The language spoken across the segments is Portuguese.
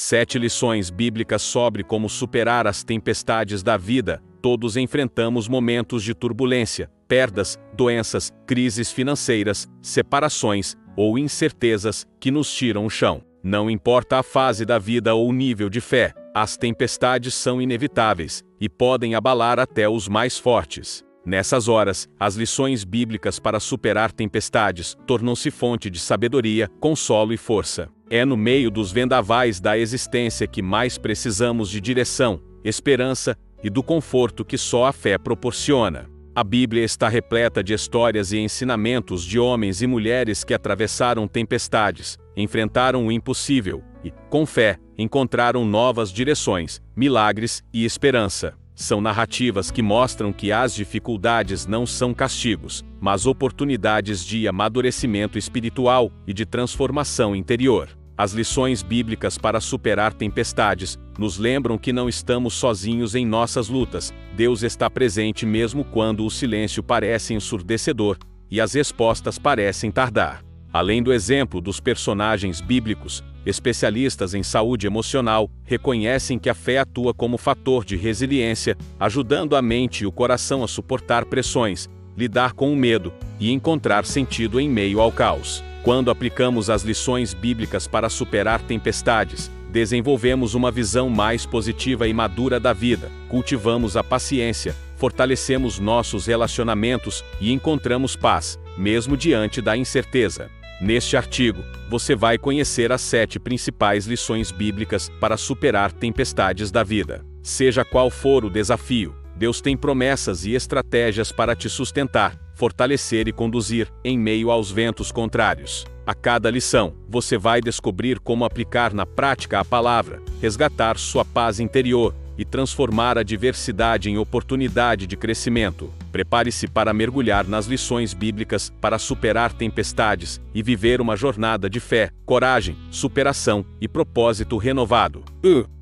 7 lições bíblicas sobre como superar as tempestades da vida. Todos enfrentamos momentos de turbulência, perdas, doenças, crises financeiras, separações ou incertezas que nos tiram o chão. Não importa a fase da vida ou o nível de fé, as tempestades são inevitáveis e podem abalar até os mais fortes. Nessas horas, as lições bíblicas para superar tempestades tornam-se fonte de sabedoria, consolo e força. É no meio dos vendavais da existência que mais precisamos de direção, esperança e do conforto que só a fé proporciona. A Bíblia está repleta de histórias e ensinamentos de homens e mulheres que atravessaram tempestades, enfrentaram o impossível e, com fé, encontraram novas direções, milagres e esperança. São narrativas que mostram que as dificuldades não são castigos, mas oportunidades de amadurecimento espiritual e de transformação interior. As lições bíblicas para superar tempestades nos lembram que não estamos sozinhos em nossas lutas. Deus está presente mesmo quando o silêncio parece ensurdecedor e as respostas parecem tardar. Além do exemplo dos personagens bíblicos, especialistas em saúde emocional reconhecem que a fé atua como fator de resiliência, ajudando a mente e o coração a suportar pressões, lidar com o medo e encontrar sentido em meio ao caos. Quando aplicamos as lições bíblicas para superar tempestades, desenvolvemos uma visão mais positiva e madura da vida, cultivamos a paciência, fortalecemos nossos relacionamentos e encontramos paz, mesmo diante da incerteza. Neste artigo, você vai conhecer as 7 principais lições bíblicas para superar tempestades da vida. Seja qual for o desafio, Deus tem promessas e estratégias para te sustentar, fortalecer e conduzir em meio aos ventos contrários. A cada lição, você vai descobrir como aplicar na prática a palavra, resgatar sua paz interior e transformar a adversidade em oportunidade de crescimento. Prepare-se para mergulhar nas lições bíblicas para superar tempestades e viver uma jornada de fé, coragem, superação e propósito renovado.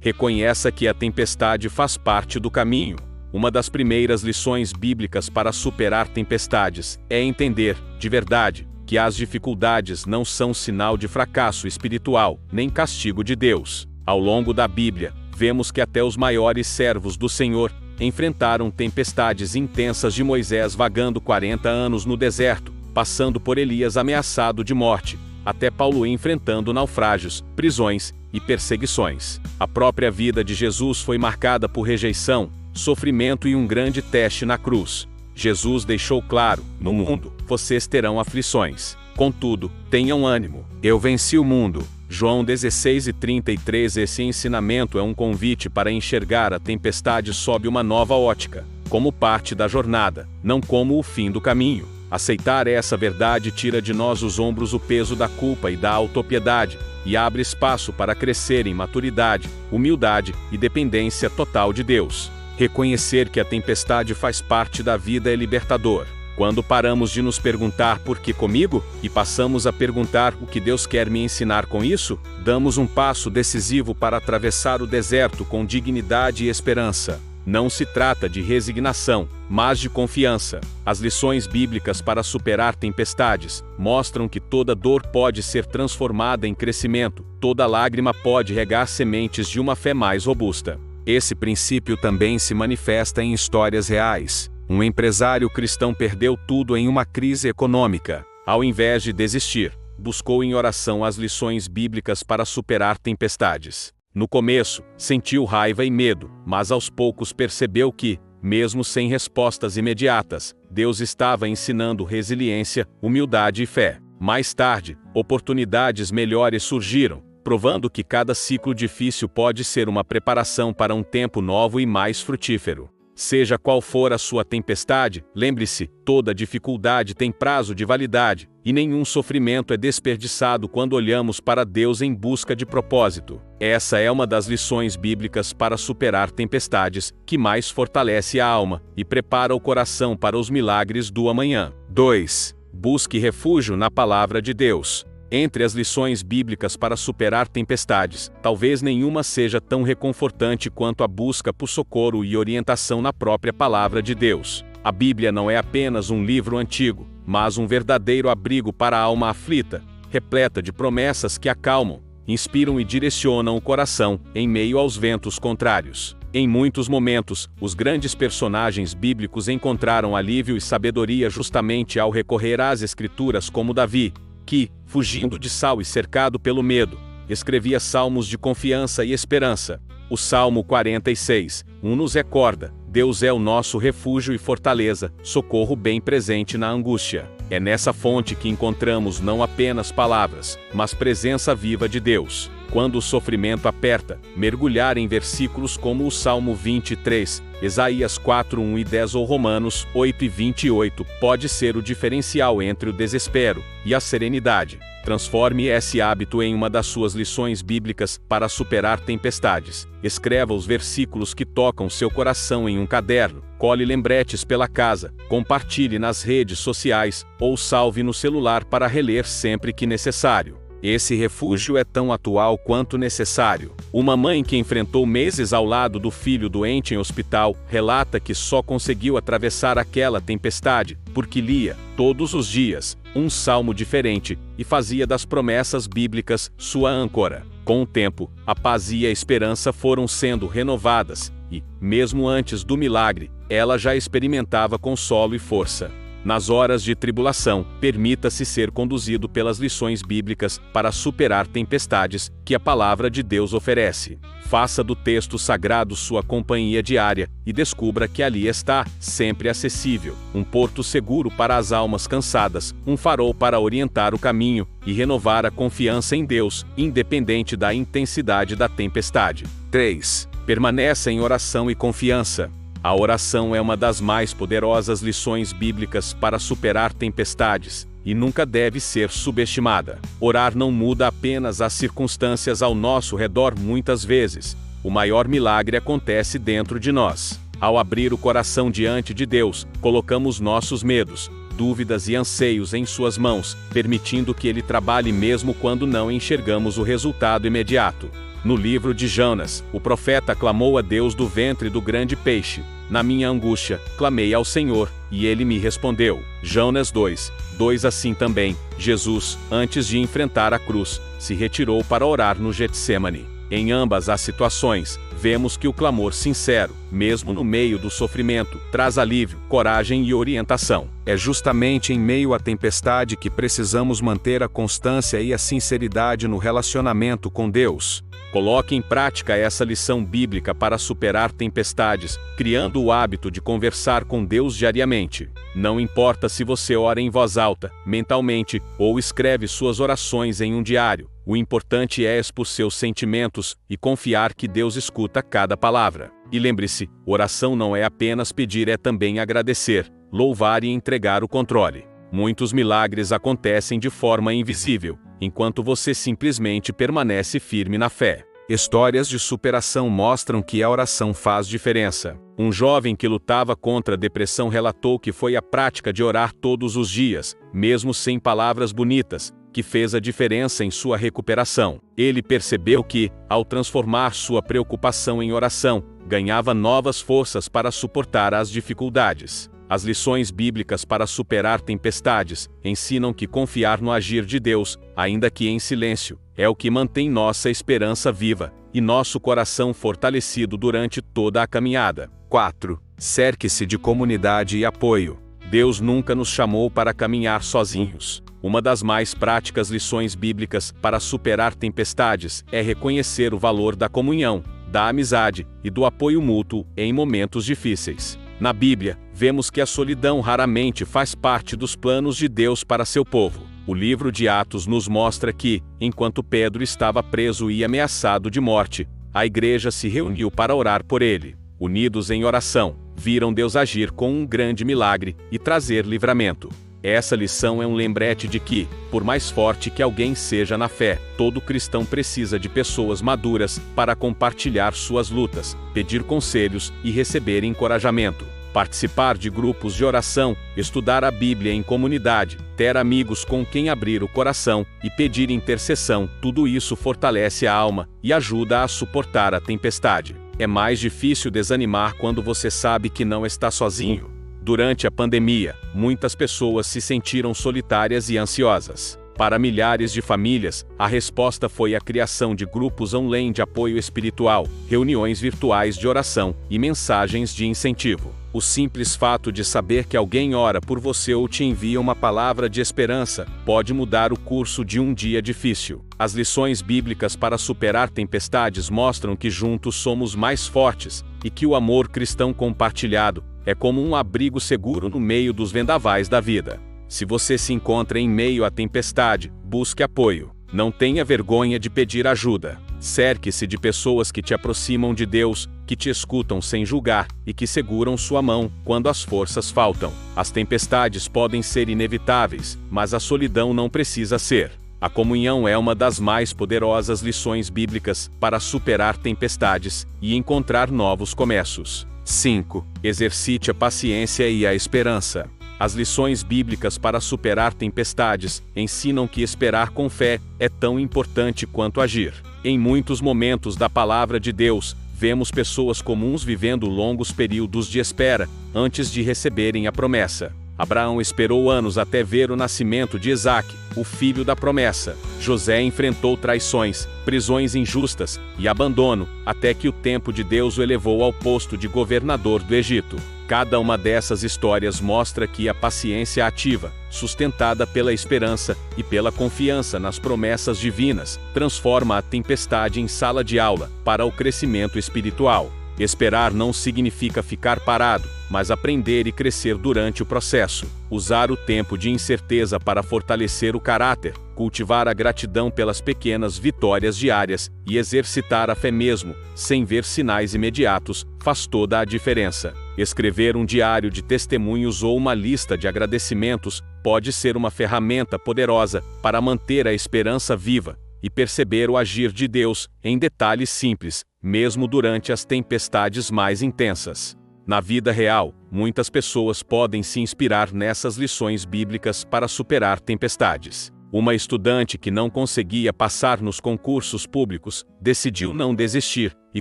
Reconheça que a tempestade faz parte do caminho. Uma das primeiras lições bíblicas para superar tempestades é entender, de verdade, que as dificuldades não são sinal de fracasso espiritual, nem castigo de Deus. Ao longo da Bíblia, vemos que até os maiores servos do Senhor enfrentaram tempestades intensas, de Moisés vagando 40 anos no deserto, passando por Elias ameaçado de morte, até Paulo enfrentando naufrágios, prisões e perseguições. A própria vida de Jesus foi marcada por rejeição, sofrimento e um grande teste na cruz. Jesus deixou claro: no mundo, vocês terão aflições. Contudo, tenham ânimo, eu venci o mundo. João 16:33. Esse ensinamento é um convite para enxergar a tempestade sob uma nova ótica, como parte da jornada, não como o fim do caminho. Aceitar essa verdade tira de nós os ombros o peso da culpa e da autopiedade, e abre espaço para crescer em maturidade, humildade e dependência total de Deus. Reconhecer que a tempestade faz parte da vida é libertador. Quando paramos de nos perguntar por que comigo, e passamos a perguntar o que Deus quer me ensinar com isso, damos um passo decisivo para atravessar o deserto com dignidade e esperança. Não se trata de resignação, mas de confiança. As lições bíblicas para superar tempestades mostram que toda dor pode ser transformada em crescimento, toda lágrima pode regar sementes de uma fé mais robusta. Esse princípio também se manifesta em histórias reais. Um empresário cristão perdeu tudo em uma crise econômica. Ao invés de desistir, buscou em oração as lições bíblicas para superar tempestades. No começo, sentiu raiva e medo, mas aos poucos percebeu que, mesmo sem respostas imediatas, Deus estava ensinando resiliência, humildade e fé. Mais tarde, oportunidades melhores surgiram, provando que cada ciclo difícil pode ser uma preparação para um tempo novo e mais frutífero. Seja qual for a sua tempestade, lembre-se, toda dificuldade tem prazo de validade, e nenhum sofrimento é desperdiçado quando olhamos para Deus em busca de propósito. Essa é uma das lições bíblicas para superar tempestades, que mais fortalece a alma e prepara o coração para os milagres do amanhã. 2. Busque refúgio na palavra de Deus. Entre as lições bíblicas para superar tempestades, talvez nenhuma seja tão reconfortante quanto a busca por socorro e orientação na própria palavra de Deus. A Bíblia não é apenas um livro antigo, mas um verdadeiro abrigo para a alma aflita, repleta de promessas que acalmam, inspiram e direcionam o coração em meio aos ventos contrários. Em muitos momentos, os grandes personagens bíblicos encontraram alívio e sabedoria justamente ao recorrer às Escrituras, como Davi, que, fugindo de Saul e cercado pelo medo, escrevia salmos de confiança e esperança. O Salmo 46:1 nos recorda: Deus é o nosso refúgio e fortaleza, socorro bem presente na angústia. É nessa fonte que encontramos não apenas palavras, mas presença viva de Deus. Quando o sofrimento aperta, mergulhar em versículos como o Salmo 23, Isaías 4:1 e 10 ou Romanos 8:28 pode ser o diferencial entre o desespero e a serenidade. Transforme esse hábito em uma das suas lições bíblicas para superar tempestades. Escreva os versículos que tocam seu coração em um caderno, cole lembretes pela casa, compartilhe nas redes sociais ou salve no celular para reler sempre que necessário. Esse refúgio é tão atual quanto necessário. Uma mãe que enfrentou meses ao lado do filho doente em hospital relata que só conseguiu atravessar aquela tempestade porque lia, todos os dias, um salmo diferente e fazia das promessas bíblicas sua âncora. Com o tempo, a paz e a esperança foram sendo renovadas e, mesmo antes do milagre, ela já experimentava consolo e força. Nas horas de tribulação, permita-se ser conduzido pelas lições bíblicas para superar tempestades que a palavra de Deus oferece. Faça do texto sagrado sua companhia diária e descubra que ali está, sempre acessível, um porto seguro para as almas cansadas, um farol para orientar o caminho e renovar a confiança em Deus, independente da intensidade da tempestade. 3. Permaneça em oração e confiança. A oração é uma das mais poderosas lições bíblicas para superar tempestades, e nunca deve ser subestimada. Orar não muda apenas as circunstâncias ao nosso redor muitas vezes. O maior milagre acontece dentro de nós. Ao abrir o coração diante de Deus, colocamos nossos medos, dúvidas e anseios em suas mãos, permitindo que Ele trabalhe mesmo quando não enxergamos o resultado imediato. No livro de Jonas, o profeta clamou a Deus do ventre do grande peixe: na minha angústia, clamei ao Senhor, e Ele me respondeu. Jonas 2:2. Assim também, Jesus, antes de enfrentar a cruz, se retirou para orar no Getsêmani. Em ambas as situações, vemos que o clamor sincero, mesmo no meio do sofrimento, traz alívio, coragem e orientação. É justamente em meio à tempestade que precisamos manter a constância e a sinceridade no relacionamento com Deus. Coloque em prática essa lição bíblica para superar tempestades, criando o hábito de conversar com Deus diariamente. Não importa se você ora em voz alta, mentalmente, ou escreve suas orações em um diário, o importante é expor seus sentimentos e confiar que Deus escuta cada palavra. E lembre-se, oração não é apenas pedir, é também agradecer, louvar e entregar o controle. Muitos milagres acontecem de forma invisível, enquanto você simplesmente permanece firme na fé. Histórias de superação mostram que a oração faz diferença. Um jovem que lutava contra a depressão relatou que foi a prática de orar todos os dias, mesmo sem palavras bonitas, que fez a diferença em sua recuperação. Ele percebeu que, ao transformar sua preocupação em oração, ganhava novas forças para suportar as dificuldades. As lições bíblicas para superar tempestades ensinam que confiar no agir de Deus, ainda que em silêncio, é o que mantém nossa esperança viva e nosso coração fortalecido durante toda a caminhada. 4. Cerque-se de comunidade e apoio. Deus nunca nos chamou para caminhar sozinhos. Uma das mais práticas lições bíblicas para superar tempestades é reconhecer o valor da comunhão, da amizade e do apoio mútuo em momentos difíceis. Na Bíblia, vemos que a solidão raramente faz parte dos planos de Deus para seu povo. O livro de Atos nos mostra que, enquanto Pedro estava preso e ameaçado de morte, a igreja se reuniu para orar por ele. Unidos em oração, viram Deus agir com um grande milagre e trazer livramento. Essa lição é um lembrete de que, por mais forte que alguém seja na fé, todo cristão precisa de pessoas maduras para compartilhar suas lutas, pedir conselhos e receber encorajamento. Participar de grupos de oração, estudar a Bíblia em comunidade, ter amigos com quem abrir o coração e pedir intercessão, tudo isso fortalece a alma e ajuda a suportar a tempestade. É mais difícil desanimar quando você sabe que não está sozinho. Durante a pandemia, muitas pessoas se sentiram solitárias e ansiosas. Para milhares de famílias, a resposta foi a criação de grupos online de apoio espiritual, reuniões virtuais de oração e mensagens de incentivo. O simples fato de saber que alguém ora por você ou te envia uma palavra de esperança pode mudar o curso de um dia difícil. As lições bíblicas para superar tempestades mostram que juntos somos mais fortes e que o amor cristão compartilhado é como um abrigo seguro no meio dos vendavais da vida. Se você se encontra em meio à tempestade, busque apoio. Não tenha vergonha de pedir ajuda. Cerque-se de pessoas que te aproximam de Deus, que te escutam sem julgar e que seguram sua mão quando as forças faltam. As tempestades podem ser inevitáveis, mas a solidão não precisa ser. A comunhão é uma das mais poderosas lições bíblicas para superar tempestades e encontrar novos começos. 5. Exercite a paciência e a esperança. As lições bíblicas para superar tempestades ensinam que esperar com fé é tão importante quanto agir. Em muitos momentos da palavra de Deus, vemos pessoas comuns vivendo longos períodos de espera antes de receberem a promessa. Abraão esperou anos até ver o nascimento de Isaque, o filho da promessa. José enfrentou traições, prisões injustas e abandono, até que o tempo de Deus o elevou ao posto de governador do Egito. Cada uma dessas histórias mostra que a paciência ativa, sustentada pela esperança e pela confiança nas promessas divinas, transforma a tempestade em sala de aula para o crescimento espiritual. Esperar não significa ficar parado, mas aprender e crescer durante o processo. Usar o tempo de incerteza para fortalecer o caráter, cultivar a gratidão pelas pequenas vitórias diárias e exercitar a fé mesmo, sem ver sinais imediatos, faz toda a diferença. Escrever um diário de testemunhos ou uma lista de agradecimentos pode ser uma ferramenta poderosa para manter a esperança viva e perceber o agir de Deus em detalhes simples, mesmo durante as tempestades mais intensas. Na vida real, muitas pessoas podem se inspirar nessas lições bíblicas para superar tempestades. Uma estudante que não conseguia passar nos concursos públicos decidiu não desistir e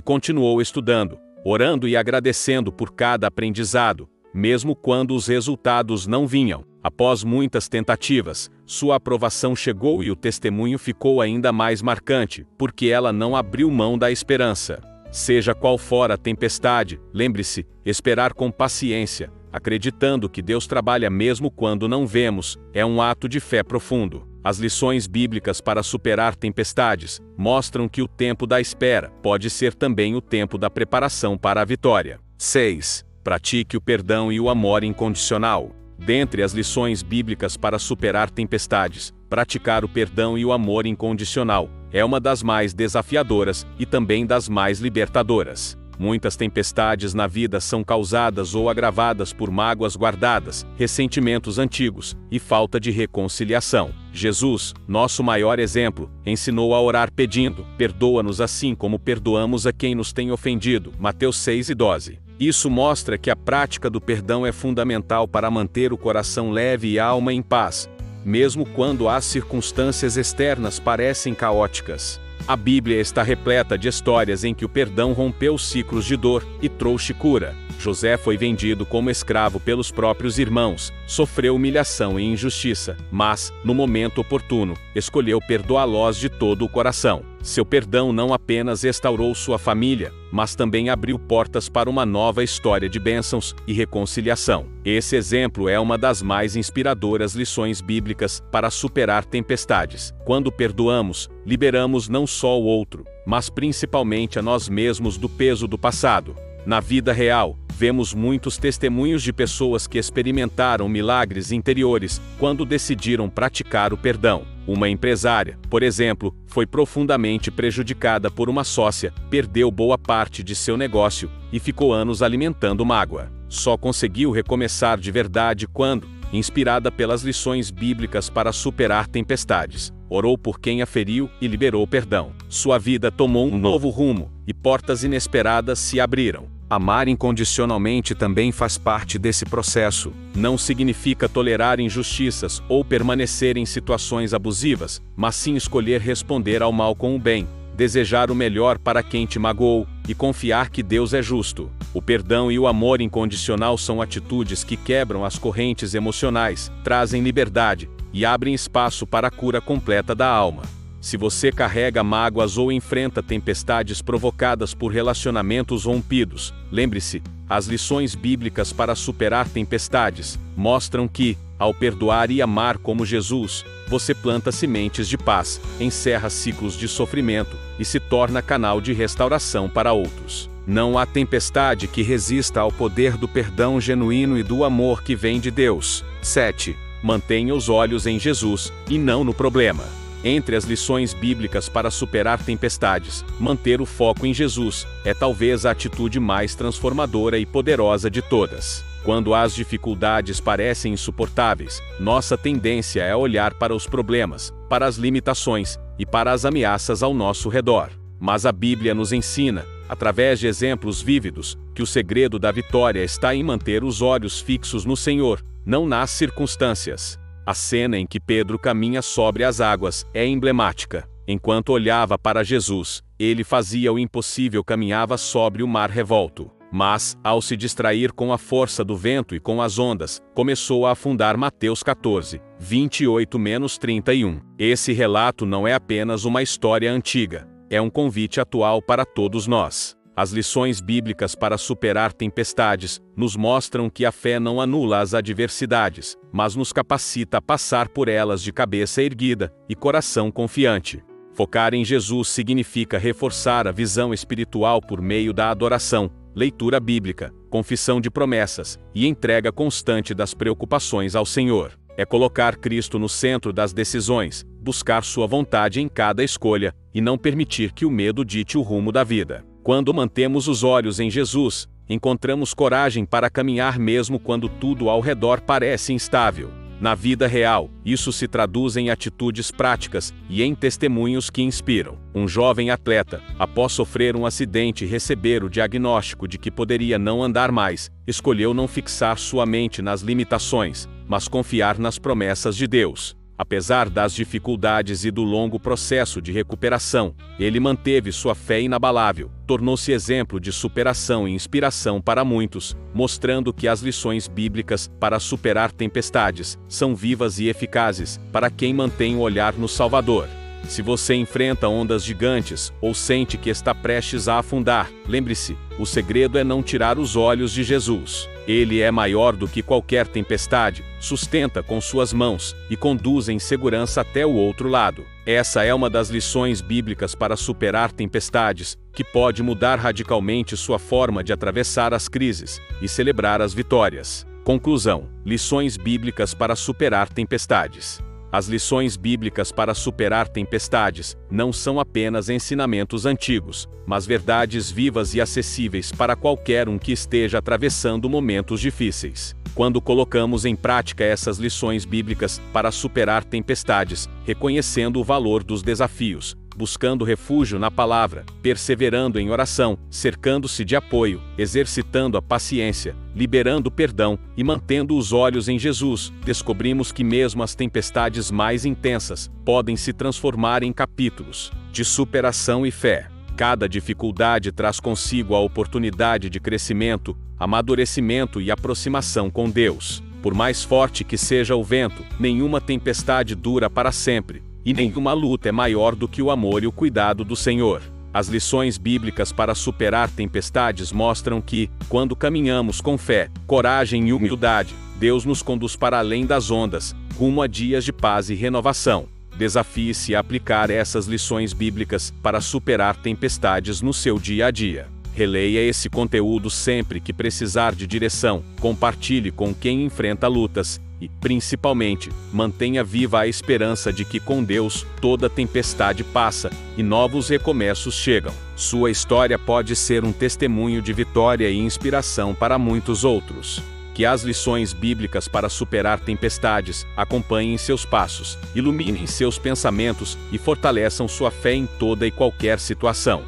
continuou estudando, orando e agradecendo por cada aprendizado, mesmo quando os resultados não vinham. Após muitas tentativas, sua aprovação chegou e o testemunho ficou ainda mais marcante, porque ela não abriu mão da esperança. Seja qual for a tempestade, lembre-se, esperar com paciência, acreditando que Deus trabalha mesmo quando não vemos, é um ato de fé profundo. As lições bíblicas para superar tempestades mostram que o tempo da espera pode ser também o tempo da preparação para a vitória. 6. Pratique o perdão e o amor incondicional. Dentre as lições bíblicas para superar tempestades, praticar o perdão e o amor incondicional é uma das mais desafiadoras e também das mais libertadoras. Muitas tempestades na vida são causadas ou agravadas por mágoas guardadas, ressentimentos antigos e falta de reconciliação. Jesus, nosso maior exemplo, ensinou a orar pedindo: perdoa-nos assim como perdoamos a quem nos tem ofendido. Mateus 6:12. Isso mostra que a prática do perdão é fundamental para manter o coração leve e a alma em paz, mesmo quando as circunstâncias externas parecem caóticas. A Bíblia está repleta de histórias em que o perdão rompeu ciclos de dor e trouxe cura. José foi vendido como escravo pelos próprios irmãos, sofreu humilhação e injustiça, mas, no momento oportuno, escolheu perdoá-los de todo o coração. Seu perdão não apenas restaurou sua família, mas também abriu portas para uma nova história de bênçãos e reconciliação. Esse exemplo é uma das mais inspiradoras lições bíblicas para superar tempestades. Quando perdoamos, liberamos não só o outro, mas principalmente a nós mesmos do peso do passado. Na vida real, vemos muitos testemunhos de pessoas que experimentaram milagres interiores quando decidiram praticar o perdão. Uma empresária, por exemplo, foi profundamente prejudicada por uma sócia, perdeu boa parte de seu negócio e ficou anos alimentando mágoa. Só conseguiu recomeçar de verdade quando, inspirada pelas lições bíblicas para superar tempestades, orou por quem a feriu e liberou perdão. Sua vida tomou um novo rumo e portas inesperadas se abriram. Amar incondicionalmente também faz parte desse processo. Não significa tolerar injustiças ou permanecer em situações abusivas, mas sim escolher responder ao mal com o bem, desejar o melhor para quem te magoou e confiar que Deus é justo. O perdão e o amor incondicional são atitudes que quebram as correntes emocionais, trazem liberdade e abrem espaço para a cura completa da alma. Se você carrega mágoas ou enfrenta tempestades provocadas por relacionamentos rompidos, lembre-se, as lições bíblicas para superar tempestades mostram que, ao perdoar e amar como Jesus, você planta sementes de paz, encerra ciclos de sofrimento e se torna canal de restauração para outros. Não há tempestade que resista ao poder do perdão genuíno e do amor que vem de Deus. 7. Mantenha os olhos em Jesus, e não no problema. Entre as lições bíblicas para superar tempestades, manter o foco em Jesus é talvez a atitude mais transformadora e poderosa de todas. Quando as dificuldades parecem insuportáveis, nossa tendência é olhar para os problemas, para as limitações e para as ameaças ao nosso redor. Mas a Bíblia nos ensina, através de exemplos vívidos, que o segredo da vitória está em manter os olhos fixos no Senhor, não nas circunstâncias. A cena em que Pedro caminha sobre as águas é emblemática. Enquanto olhava para Jesus, ele fazia o impossível, caminhava sobre o mar revolto. Mas, ao se distrair com a força do vento e com as ondas, começou a afundar. Mateus 14, 28-31. Esse relato não é apenas uma história antiga, é um convite atual para todos nós. As lições bíblicas para superar tempestades nos mostram que a fé não anula as adversidades, mas nos capacita a passar por elas de cabeça erguida e coração confiante. Focar em Jesus significa reforçar a visão espiritual por meio da adoração, leitura bíblica, confissão de promessas e entrega constante das preocupações ao Senhor. É colocar Cristo no centro das decisões, buscar sua vontade em cada escolha e não permitir que o medo dite o rumo da vida. Quando mantemos os olhos em Jesus, encontramos coragem para caminhar mesmo quando tudo ao redor parece instável. Na vida real, isso se traduz em atitudes práticas e em testemunhos que inspiram. Um jovem atleta, após sofrer um acidente e receber o diagnóstico de que poderia não andar mais, escolheu não fixar sua mente nas limitações, mas confiar nas promessas de Deus. Apesar das dificuldades e do longo processo de recuperação, ele manteve sua fé inabalável, tornou-se exemplo de superação e inspiração para muitos, mostrando que as lições bíblicas para superar tempestades são vivas e eficazes para quem mantém o olhar no Salvador. Se você enfrenta ondas gigantes ou sente que está prestes a afundar, lembre-se, o segredo é não tirar os olhos de Jesus. Ele é maior do que qualquer tempestade, sustenta com suas mãos e conduz em segurança até o outro lado. Essa é uma das lições bíblicas para superar tempestades, que pode mudar radicalmente sua forma de atravessar as crises e celebrar as vitórias. Conclusão: lições bíblicas para superar tempestades. As lições bíblicas para superar tempestades não são apenas ensinamentos antigos, mas verdades vivas e acessíveis para qualquer um que esteja atravessando momentos difíceis. Quando colocamos em prática essas lições bíblicas para superar tempestades, reconhecendo o valor dos desafios, buscando refúgio na palavra, perseverando em oração, cercando-se de apoio, exercitando a paciência, liberando perdão e mantendo os olhos em Jesus, descobrimos que mesmo as tempestades mais intensas podem se transformar em capítulos de superação e fé. Cada dificuldade traz consigo a oportunidade de crescimento, amadurecimento e aproximação com Deus. Por mais forte que seja o vento, nenhuma tempestade dura para sempre. E nenhuma luta é maior do que o amor e o cuidado do Senhor. As lições bíblicas para superar tempestades mostram que, quando caminhamos com fé, coragem e humildade, Deus nos conduz para além das ondas, rumo a dias de paz e renovação. Desafie-se a aplicar essas lições bíblicas para superar tempestades no seu dia a dia. Releia esse conteúdo sempre que precisar de direção, compartilhe com quem enfrenta lutas e, principalmente, mantenha viva a esperança de que com Deus toda tempestade passa e novos recomeços chegam. Sua história pode ser um testemunho de vitória e inspiração para muitos outros. Que as lições bíblicas para superar tempestades acompanhem seus passos, iluminem seus pensamentos e fortaleçam sua fé em toda e qualquer situação.